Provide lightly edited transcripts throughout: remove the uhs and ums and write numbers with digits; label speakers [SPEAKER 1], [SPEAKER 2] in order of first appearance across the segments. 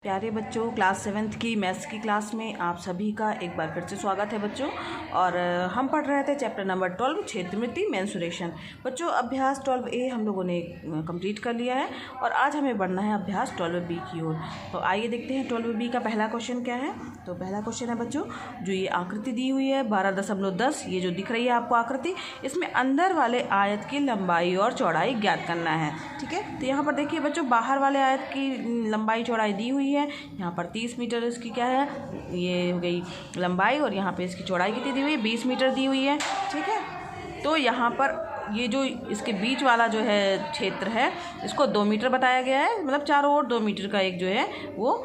[SPEAKER 1] प्यारे बच्चों, class 7th की मैथ्स की क्लास में आप सभी का एक बार फिर से स्वागत है बच्चों। और हम पढ़ रहे थे चैप्टर नंबर 12 क्षेत्रमिति मेंसुरेशन। बच्चों अभ्यास 12A हम लोगों ने कंप्लीट कर लिया है और आज हमें बढ़ना है अभ्यास 12B की ओर। तो आइए देखते हैं 12B का पहला क्वेश्चन क्या है। तो पहला क्वेश्चन है बच्चों, जो ये आकृति दी हुई है 12.10, ये जो दिख रही है आपको आकृति, इसमें अंदर वाले आयत की लंबाई और चौड़ाई ज्ञात करना है। ठीक है, तो यहाँ पर देखिए बच्चों, बाहर वाले आयत की लंबाई चौड़ाई दी हुई है। यहाँ पर 30 मीटर इसकी क्या है, ये हो गई लंबाई, और यहाँ पे इसकी चौड़ाई कितनी दी हुई है, 20 मीटर दी हुई है। ठीक है, तो यहाँ पर ये जो इसके बीच वाला जो है क्षेत्र है, इसको 2 मीटर बताया गया है। मतलब चारों ओर 2 मीटर का एक जो है वो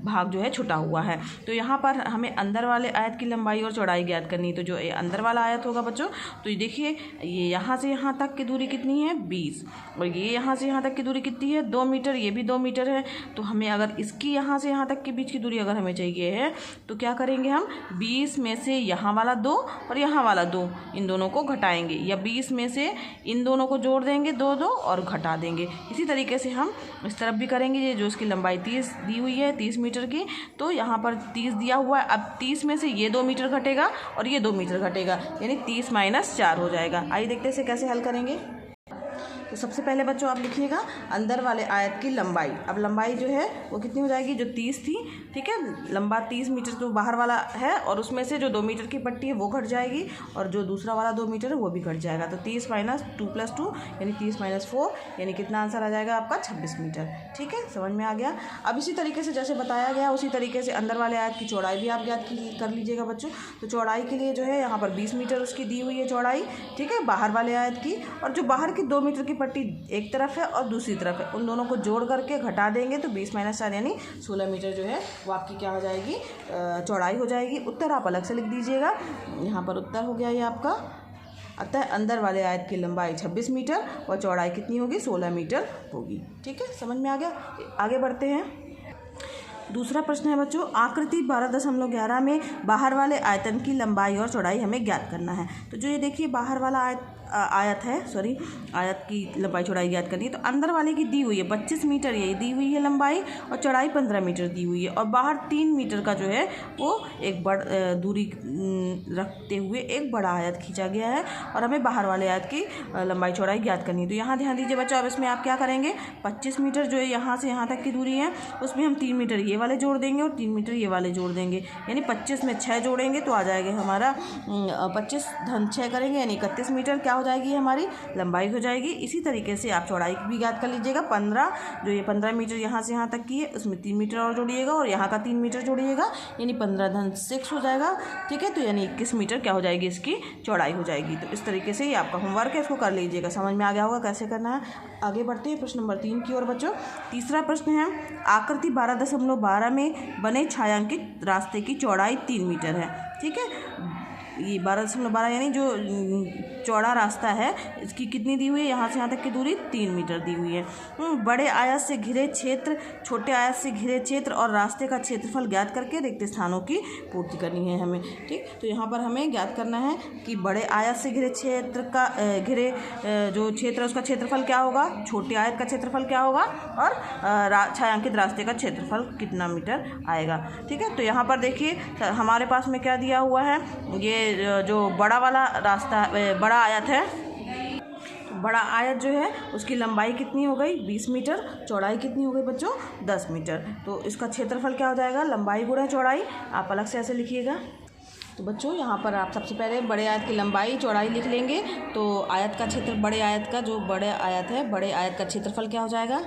[SPEAKER 1] भाग जो है छुटा हुआ है। तो यहाँ पर हमें अंदर वाले आयत की लंबाई और चौड़ाई ज्ञात करनी है। तो जो अंदर वाला आयत होगा बच्चों, तो ये देखिए, ये यहाँ से यहाँ तक की दूरी कितनी है, 20, और ये यहाँ से यहाँ तक की दूरी कितनी है, 2 मीटर, ये भी 2 मीटर है। तो हमें अगर इसकी यहाँ से यहाँ तक के बीच की दूरी अगर हमें चाहिए है, तो क्या करेंगे हम, 20 में से यहाँ वाला 2 और यहाँ वाला 2, इन दोनों को घटाएंगे, या 20 में से इन दोनों को जोड़ देंगे 2 और घटा देंगे। इसी तरीके से हम इस तरफ भी करेंगे। ये जो इसकी लंबाई 30 दी हुई है, 30 मीटर की, तो यहाँ पर 30 दिया हुआ है। अब 30 में से ये 2 मीटर घटेगा और ये 2 मीटर घटेगा, यानी 30 - 4 हो जाएगा। आइए देखते हैं इसे कैसे हल करेंगे। तो सबसे पहले बच्चों आप लिखिएगा अंदर वाले आयत की लंबाई। अब लंबाई जो है वो कितनी हो जाएगी, जो 30 थी, ठीक है, लंबा 30 मीटर तो बाहर वाला है, और उसमें से जो 2 मीटर की पट्टी है वो घट जाएगी, और जो दूसरा वाला 2 मीटर है वो भी घट जाएगा। तो 30 - 2 + 2 यानी 30 - 4, यानी कितना आंसर आ जाएगा आपका, 26 मीटर। ठीक है, समझ में आ गया। अब इसी तरीके से जैसे बताया गया उसी तरीके से अंदर वाले आयत की चौड़ाई भी आप ज्ञात कर लीजिएगा बच्चों। तो चौड़ाई के लिए जो है यहाँ पर 20 मीटर उसकी दी हुई है चौड़ाई, ठीक है, बाहर वाले आयत की, और जो बाहर की 2 मीटर की पट्टी एक तरफ है और दूसरी तरफ है, उन दोनों को जोड़ करके घटा देंगे तो 20 - 4 यानी 16 मीटर जो है वो आपकी क्या हो जाएगी, चौड़ाई हो जाएगी। उत्तर आप अलग से लिख दीजिएगा। यहाँ पर उत्तर हो गया ये आपका। अतः अंदर वाले आयत की लंबाई 26 मीटर और चौड़ाई कितनी होगी, 16 मीटर होगी। ठीक है, समझ में आ गया। आगे बढ़ते हैं। दूसरा प्रश्न है बच्चों, आकृति 12.11 में बाहर वाले आयतन की लंबाई और चौड़ाई हमें ज्ञात करना है। तो जो ये देखिए बाहर वाला आयत की लंबाई चौड़ाई ज्ञात करनी है। तो अंदर वाले की दी हुई है 25 मीटर, ये दी हुई है लंबाई, और चौड़ाई 15 मीटर दी हुई है, और बाहर 3 मीटर का जो है वो एक दूरी रखते हुए एक बड़ा आयत खींचा गया है, और हमें बाहर वाले आयत की लंबाई चौड़ाई ज्ञात करनी है। तो यहाँ ध्यान दीजिए बच्चों, अब इसमें आप क्या करेंगे, 25 मीटर जो है यहाँ से यहाँ तक की दूरी है, उसमें हम 3 मीटर ये वाले जोड़ देंगे और 3 मीटर ये वाले जोड़ देंगे, यानी 25 में 6 जोड़ेंगे तो आ जाएगा हमारा 25 - 6 करेंगे, यानी 31 मीटर क्या हो जाएगी, हमारी लंबाई हो जाएगी। इसी तरीके से आप चौड़ाई भी ज्ञात कर लीजिएगा। 15 जो ये 15 मीटर यहाँ से यहाँ तक की है, उसमें 3 मीटर और जोड़िएगा, और यहाँ का 3 मीटर जोड़िएगा, यानी 15 - 6 हो जाएगा। ठीक है, तो यानी 21 मीटर क्या हो जाएगी, इसकी चौड़ाई हो जाएगी। तो इस तरीके से ये आपका होमवर्क है, इसको कर लीजिएगा। समझ में आ गया होगा कैसे करना है। आगे बढ़ते हैं प्रश्न नंबर 3 की ओर बच्चों। तीसरा प्रश्न है, आकृति 12.12 में बने छायांकित रास्ते की चौड़ाई 3 मीटर है। ठीक है, ये 12.12 यानी जो चौड़ा रास्ता है, इसकी कितनी दी हुई है, यहाँ से यहाँ तक की दूरी 3 मीटर दी हुई है। बड़े आयत से घिरे क्षेत्र, छोटे आयत से घिरे क्षेत्र और रास्ते का क्षेत्रफल ज्ञात करके रिक्त स्थानों की पूर्ति करनी है हमें। ठीक, तो यहाँ पर हमें ज्ञात करना है कि बड़े आयत से घिरे क्षेत्र का जो क्षेत्र है उसका क्षेत्रफल क्या होगा, छोटे आयत का क्षेत्रफल क्या होगा, और छायांकित रास्ते का क्षेत्रफल कितना मीटर आएगा। ठीक है, तो यहाँ पर देखिए हमारे पास में क्या दिया हुआ है, ये जो बड़ा वाला रास्ता, बड़ा आयत है, बड़ा आयत जो है उसकी लंबाई कितनी हो गई, 20 मीटर, चौड़ाई कितनी हो गई बच्चों, 10 मीटर। तो इसका क्षेत्रफल क्या हो जाएगा, लंबाई गुणा चौड़ाई। आप अलग से ऐसे लिखिएगा। तो बच्चों यहाँ पर आप सबसे पहले बड़े आयत की लंबाई चौड़ाई लिख लेंगे। तो आयत का क्षेत्र, बड़े आयत का जो बड़े आयत है, बड़े आयत का क्षेत्रफल क्या हो जाएगा,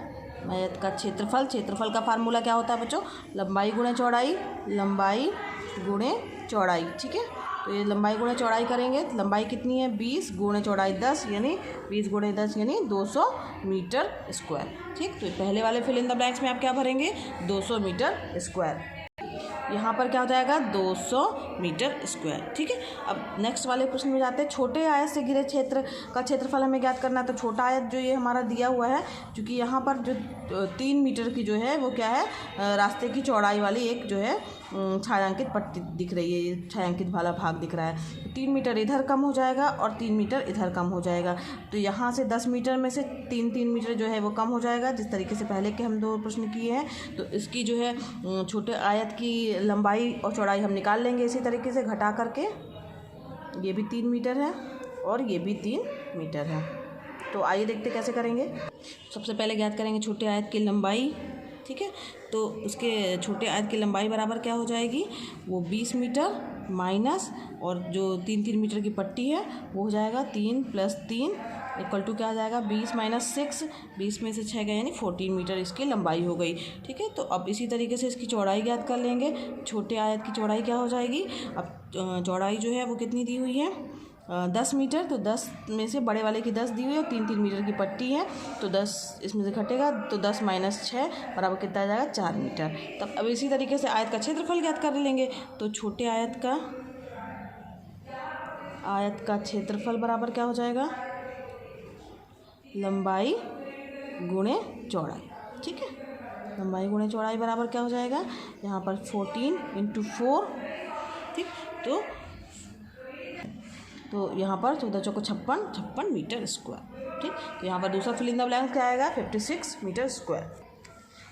[SPEAKER 1] आयत का क्षेत्रफल का फार्मूला क्या होता है बच्चों, लंबाई गुणे चौड़ाई, लंबाई गुणे चौड़ाई। ठीक है, तो ये लंबाई गुणे चौड़ाई करेंगे, लंबाई कितनी है, 20 गुणे चौड़ाई 10, यानी 20 गुणे 10 यानी 200 मीटर स्क्वायर। ठीक, तो पहले वाले फिल इन द ब्लैंक्स में आप क्या भरेंगे, 200 मीटर स्क्वायर। यहाँ पर क्या हो जाएगा, 200 मीटर स्क्वायर। ठीक है, अब नेक्स्ट वाले प्रश्न में जाते हैं। छोटे आयत से घिरे क्षेत्र का क्षेत्रफल हमें ज्ञात करना है। तो छोटा आयत जो ये हमारा दिया हुआ है, क्योंकि यहाँ पर जो 3 मीटर की जो है वो क्या है, रास्ते की चौड़ाई वाली एक जो है छायांकित पट्टी दिख रही है, ये छायांकित वाला भाग दिख रहा है। तो 3 मीटर इधर कम हो जाएगा और 3 मीटर इधर कम हो जाएगा। तो यहाँ से 10 मीटर में से 3 मीटर जो है वो कम हो जाएगा, जिस तरीके से पहले के हम 2 प्रश्न किए हैं। तो इसकी जो है छोटे आयत की लंबाई और चौड़ाई हम निकाल लेंगे इसी तरीके से घटा करके। ये भी 3 मीटर है और ये भी 3 मीटर है। तो आइए देखते कैसे करेंगे। सबसे पहले ज्ञात करेंगे छोटे आयत की लंबाई, ठीक है। तो उसके छोटे आयत की लंबाई बराबर क्या हो जाएगी, वो 20 मीटर माइनस और जो 3 मीटर की पट्टी है वो हो जाएगा 3 + 3 इक्वल टू क्या आ जाएगा 20 - 6, 20 में से 6 गए यानी 14 मीटर इसकी लंबाई हो गई, ठीक है। तो अब इसी तरीके से इसकी चौड़ाई ज्ञात कर लेंगे। छोटे आयत की चौड़ाई क्या हो जाएगी, अब चौड़ाई जो है वो कितनी दी हुई है 10 मीटर। तो 10 में से बड़े वाले की 10 दी हुई है और 3 मीटर की पट्टी है, तो 10 इसमें से घटेगा, तो 10 - 6 बराबर कितना आ जाएगा 4 मीटर। तब अब इसी तरीके से आयत का क्षेत्रफल ज्ञात कर लेंगे। तो छोटे आयत का क्षेत्रफल बराबर क्या हो जाएगा, लंबाई गुणे चौड़ाई, ठीक है। लंबाई गुणे चौड़ाई बराबर क्या हो जाएगा, यहाँ पर 14 × 4, ठीक। तो यहाँ पर 14 चौको 56 मीटर स्क्वायर, ठीक। तो यहाँ पर दूसरा फिल इन द ब्लैंक क्या आएगा 56 मीटर स्क्वायर।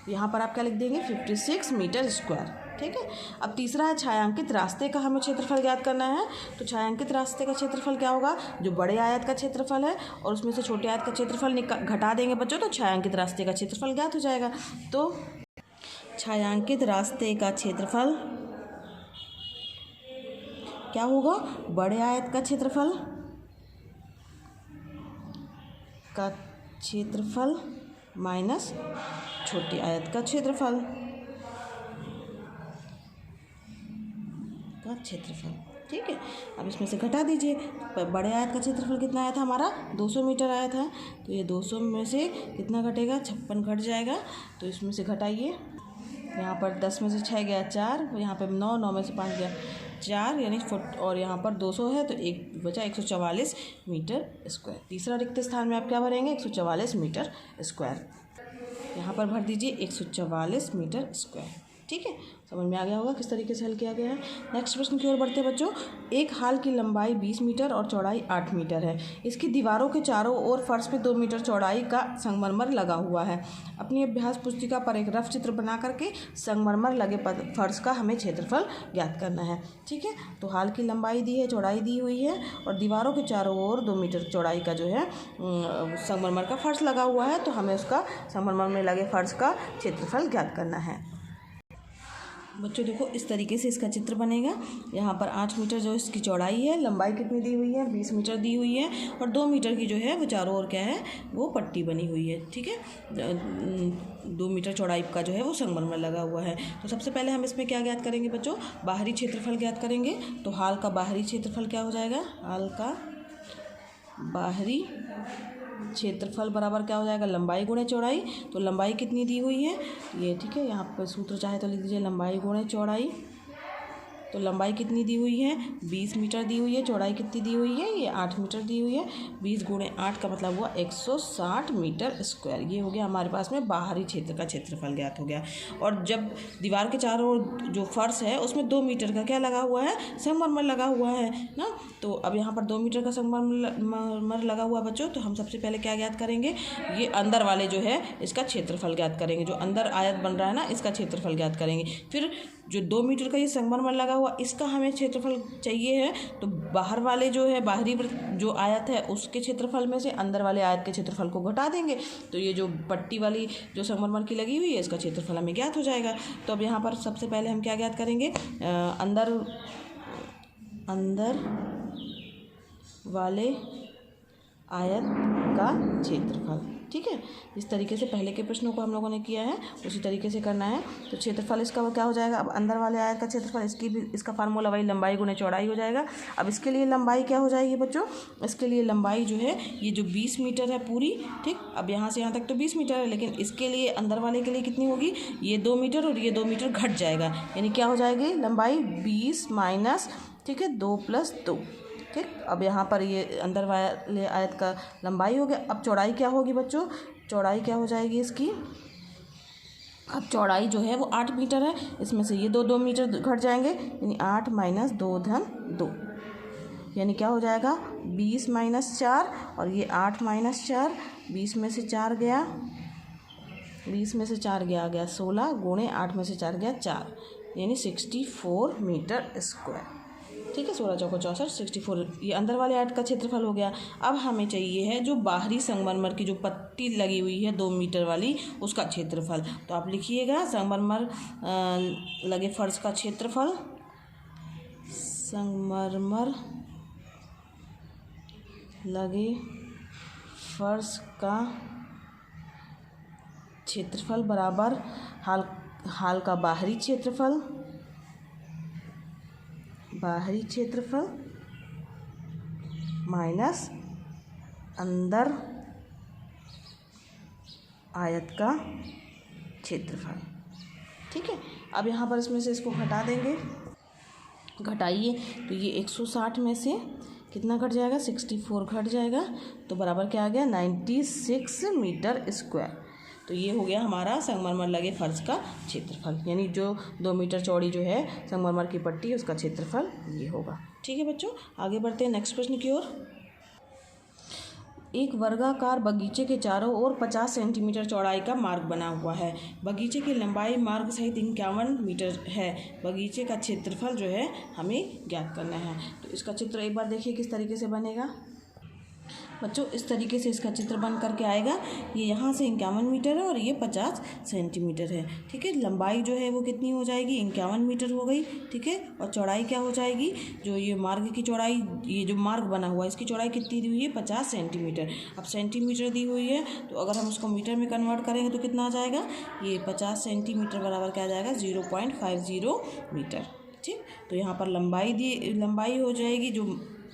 [SPEAKER 1] यहाँ पर आप क्या लिख देंगे 56 मीटर स्क्वायर, ठीक है। अब तीसरा है छायांकित रास्ते का हमें क्षेत्रफल ज्ञात करना है। तो छायांकित रास्ते का क्षेत्रफल क्या होगा, जो बड़े आयत का क्षेत्रफल है और उसमें से छोटे आयत का क्षेत्रफल घटा देंगे बच्चों, तो छायांकित रास्ते का क्षेत्रफल ज्ञात हो जाएगा। तो छायांकित रास्ते का क्षेत्रफल क्या होगा, बड़े आयत का क्षेत्रफल माइनस छोटे आयत का क्षेत्रफल ठीक है। अब इसमें से घटा दीजिए। बड़े आयत का क्षेत्रफल कितना आया था हमारा 200 मीटर आया था, तो ये 200 में से कितना घटेगा 56 घट जाएगा। तो इसमें से घटाइए, यहाँ पर 10 में से 6 गया 4, यहाँ पर 9 में से 5 गया 4 यानी और यहाँ पर 200 है तो एक बचा 144 मीटर स्क्वायर। तीसरा रिक्त स्थान में आप क्या भरेंगे 144 मीटर स्क्वायर, यहाँ पर भर दीजिए 144 मीटर स्क्वायर, ठीक है। समझ में आ गया होगा किस तरीके से हल किया गया है। नेक्स्ट प्रश्न की ओर बढ़ते हैं बच्चों। एक हाल की लंबाई 20 मीटर और चौड़ाई 8 मीटर है। इसकी दीवारों के चारों ओर फर्श पे 2 मीटर चौड़ाई का संगमरमर लगा हुआ है। अपनी अभ्यास पुस्तिका पर एक रफ चित्र बना करके संगमरमर लगे फर्श का हमें क्षेत्रफल ज्ञात करना है, ठीक है। तो हाल की लंबाई दी है, चौड़ाई दी हुई है और दीवारों के चारों ओर 2 मीटर चौड़ाई का जो है संगमरमर का फर्श लगा हुआ है। तो हमें उसका संगमरमर में लगे फर्श का क्षेत्रफल ज्ञात करना है। बच्चों देखो इस तरीके से इसका चित्र बनेगा। यहाँ पर 8 मीटर जो इसकी चौड़ाई है, लंबाई कितनी दी हुई है 20 मीटर दी हुई है और 2 मीटर की जो है वो चारों ओर क्या है वो पट्टी बनी हुई है, ठीक है। 2 मीटर चौड़ाई का जो है वो संगमरमर लगा हुआ है। तो सबसे पहले हम इसमें क्या ज्ञात करेंगे बच्चों, बाहरी क्षेत्रफल ज्ञात करेंगे। तो हाल का बाहरी क्षेत्रफल क्या हो जाएगा, हाल का बाहरी क्षेत्रफल बराबर क्या हो जाएगा लंबाई गुणे चौड़ाई। तो लंबाई कितनी दी हुई है ये, ठीक है। यहाँ पर सूत्र चाहे तो लिख दीजिए लंबाई गुणे चौड़ाई। तो लंबाई कितनी दी हुई है 20 मीटर दी हुई है, चौड़ाई कितनी दी हुई है ये 8 मीटर दी हुई है। 20 × 8 का मतलब हुआ 160 मीटर स्क्वायर। ये हो गया हमारे पास में बाहरी क्षेत्र का क्षेत्रफल ज्ञात हो गया। और जब दीवार के चारों ओर जो फर्श है उसमें 2 मीटर का क्या लगा हुआ है संगमरमर लगा हुआ है ना। तो अब यहाँ पर 2 मीटर का संगमरमर लगा हुआ बच्चों। तो हम सबसे पहले क्या ज्ञात करेंगे, ये अंदर वाले जो है इसका क्षेत्रफल ज्ञात करेंगे। जो अंदर आयत बन रहा है ना इसका क्षेत्रफल ज्ञात करेंगे। फिर जो 2 मीटर का ये संगमरमर लगा हुआ इसका हमें क्षेत्रफल चाहिए है। तो बाहर वाले जो है बाहरी जो आयत है उसके क्षेत्रफल में से अंदर वाले आयत के क्षेत्रफल को घटा देंगे। तो ये जो पट्टी वाली जो संगमरमर की लगी हुई है इसका क्षेत्रफल हमें ज्ञात हो जाएगा। तो अब यहाँ पर सबसे पहले हम क्या ज्ञात करेंगे, अंदर वाले आयत का क्षेत्रफल, ठीक है। इस तरीके से पहले के प्रश्नों को हम लोगों ने किया है उसी तरीके से करना है। तो क्षेत्रफल इसका क्या हो जाएगा, अब अंदर वाले आयत का क्षेत्रफल इसका फार्मूला वही लंबाई गुणे चौड़ाई हो जाएगा। अब इसके लिए लंबाई क्या हो जाएगी बच्चों, इसके लिए लंबाई जो है ये जो 20 मीटर है पूरी, ठीक। अब यहाँ से यहाँ तक तो 20 मीटर है, लेकिन इसके लिए अंदर वाले के लिए कितनी होगी, ये 2 मीटर और ये 2 मीटर घट जाएगा। यानी क्या हो जाएगी लंबाई 20 माइनस, ठीक है 2 + 2, ठीक। अब यहाँ पर ये अंदर वाले आयत का लंबाई हो गया। अब चौड़ाई क्या होगी बच्चों, चौड़ाई क्या हो जाएगी इसकी अब चौड़ाई जो है वो 8 मीटर है, इसमें से ये 2 मीटर घट जाएंगे, यानी 8 माइनस 2 धन 2, यानी क्या हो जाएगा 20 माइनस 4, और ये 8 माइनस 4, 20 में से 4 गया, 20 में से 4 गया, आ गया 16 गुणे 8 में से 4 गया 4, यानी 64 मीटर स्क्वायर। ठीक है, 16 चौको 64, 64 ये अंदर वाले आयत का क्षेत्रफल हो गया। अब हमें चाहिए है जो बाहरी संगमरमर की जो पट्टी लगी हुई है 2 मीटर वाली, उसका क्षेत्रफल। तो आप लिखिएगा संगमरमर लगे फर्श का क्षेत्रफल, संगमरमर लगे फर्श का क्षेत्रफल बराबर हाल का बाहरी क्षेत्रफल, बाहरी क्षेत्रफल माइनस अंदर आयत का क्षेत्रफल। ठीक है, अब यहाँ पर इसमें से इसको घटा देंगे, घटाइए तो ये 160 में से कितना घट जाएगा 64 घट जाएगा, तो बराबर क्या आ गया 96 मीटर स्क्वायर। तो ये हो गया हमारा संगमरमर लगे फर्श का क्षेत्रफल, यानी जो 2 मीटर चौड़ी जो है संगमरमर की पट्टी है उसका क्षेत्रफल ये होगा। ठीक है बच्चों, आगे बढ़ते हैं नेक्स्ट प्रश्न की ओर। एक वर्गाकार बगीचे के चारों ओर 50 सेंटीमीटर चौड़ाई का मार्ग बना हुआ है। बगीचे की लंबाई मार्ग सहित 51 मीटर है। बगीचे का क्षेत्रफल जो है हमें ज्ञात करना है। तो इसका चित्र एक बार देखिए किस तरीके से बनेगा बच्चों। इस तरीके से इसका चित्र बन करके आएगा। ये यहाँ से 51 मीटर है और ये 50 सेंटीमीटर है। ठीक है, लंबाई जो है वो कितनी हो जाएगी 51 मीटर हो गई। ठीक है, और चौड़ाई क्या हो जाएगी, जो ये मार्ग की चौड़ाई, ये जो मार्ग बना हुआ है इसकी चौड़ाई कितनी दी हुई है 50 सेंटीमीटर। अब सेंटीमीटर दी हुई है तो अगर हम उसको मीटर में कन्वर्ट करेंगे तो कितना आ जाएगा, ये 50 सेंटीमीटर बराबर क्या आ जाएगा 0.50 मीटर। ठीक, तो यहाँ पर लंबाई हो जाएगी जो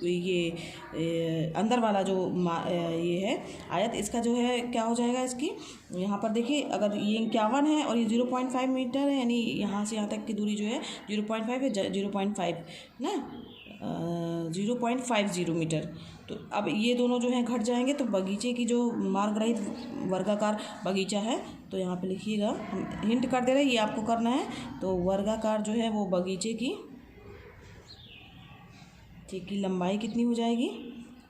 [SPEAKER 1] ये अंदर वाला जो ये है आयत, इसका जो है क्या हो जाएगा, इसकी यहाँ पर देखिए अगर ये 51 है और ये 0.5 मीटर है, यानी यहाँ से यहाँ तक की दूरी जो है 0.5 है, 0.5 ना 0.50 मीटर। तो अब ये दोनों जो हैं घट जाएंगे, तो बगीचे की जो मार्ग रहित वर्गाकार बगीचा है, तो यहाँ पे लिखिएगा, हम हिंट कर दे रहे हैं ये आपको करना है। तो वर्गाकार जो है वो बगीचे की लंबाई कितनी हो जाएगी,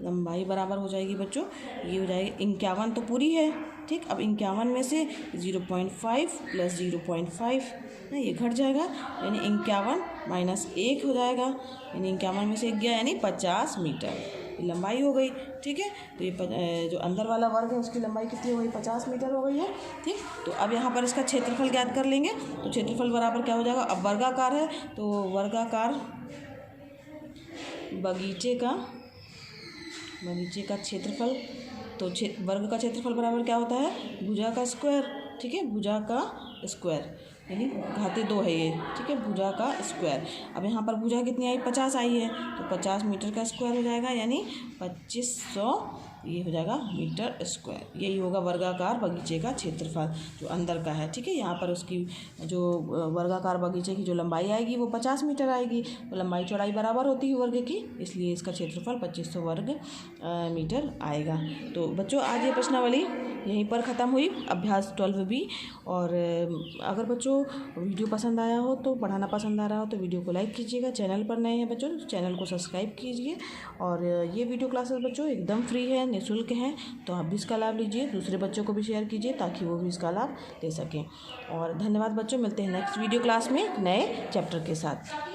[SPEAKER 1] लंबाई बराबर हो जाएगी बच्चों, ये हो जाएगी 51 तो पूरी है। ठीक, अब 51 में से 0.5 प्लस 0.5 ना ये घट जाएगा, यानी 51 माइनस 1 हो जाएगा, यानी 51 में से 1 गया, यानी 50 मीटर लंबाई हो गई। ठीक है, तो ये जो अंदर वाला वर्ग है उसकी लंबाई कितनी हो गई 50 मीटर हो गई है। ठीक, तो अब यहाँ पर इसका क्षेत्रफल ज्ञात कर लेंगे। तो क्षेत्रफल बराबर क्या हो जाएगा, अब वर्गाकार है तो वर्गाकार बगीचे का क्षेत्रफल, तो वर्ग का क्षेत्रफल बराबर क्या होता है भुजा का स्क्वायर। ठीक है, भुजा का स्क्वायर यानी घाते 2 है ये। ठीक है, भुजा का स्क्वायर। अब यहाँ पर भुजा कितनी आई 50 आई है, तो 50 मीटर का स्क्वायर हो जाएगा, यानी 2500 ये हो जाएगा मीटर स्क्वायर। यही होगा वर्गाकार बगीचे का क्षेत्रफल जो अंदर का है। ठीक है, यहाँ पर उसकी जो वर्गाकार बगीचे की जो लंबाई आएगी वो 50 मीटर आएगी। तो लंबाई चौड़ाई बराबर होती है वर्ग की, इसलिए इसका क्षेत्रफल 2500 वर्ग मीटर आएगा। तो बच्चों आज ये प्रश्नावली यहीं पर ख़त्म हुई, अभ्यास 12B। और अगर बच्चों वीडियो पसंद आया हो, तो पढ़ाना पसंद आ रहा हो तो वीडियो को लाइक कीजिएगा। चैनल पर नए हैं बच्चों तो चैनल को सब्सक्राइब कीजिए। और ये वीडियो क्लासेस बच्चों एकदम फ्री है, निःशुल्क हैं, तो आप भी इसका लाभ लीजिए, दूसरे बच्चों को भी शेयर कीजिए ताकि वो भी इसका लाभ ले सकें। और धन्यवाद बच्चों, मिलते हैं नेक्स्ट वीडियो क्लास में नए चैप्टर के साथ।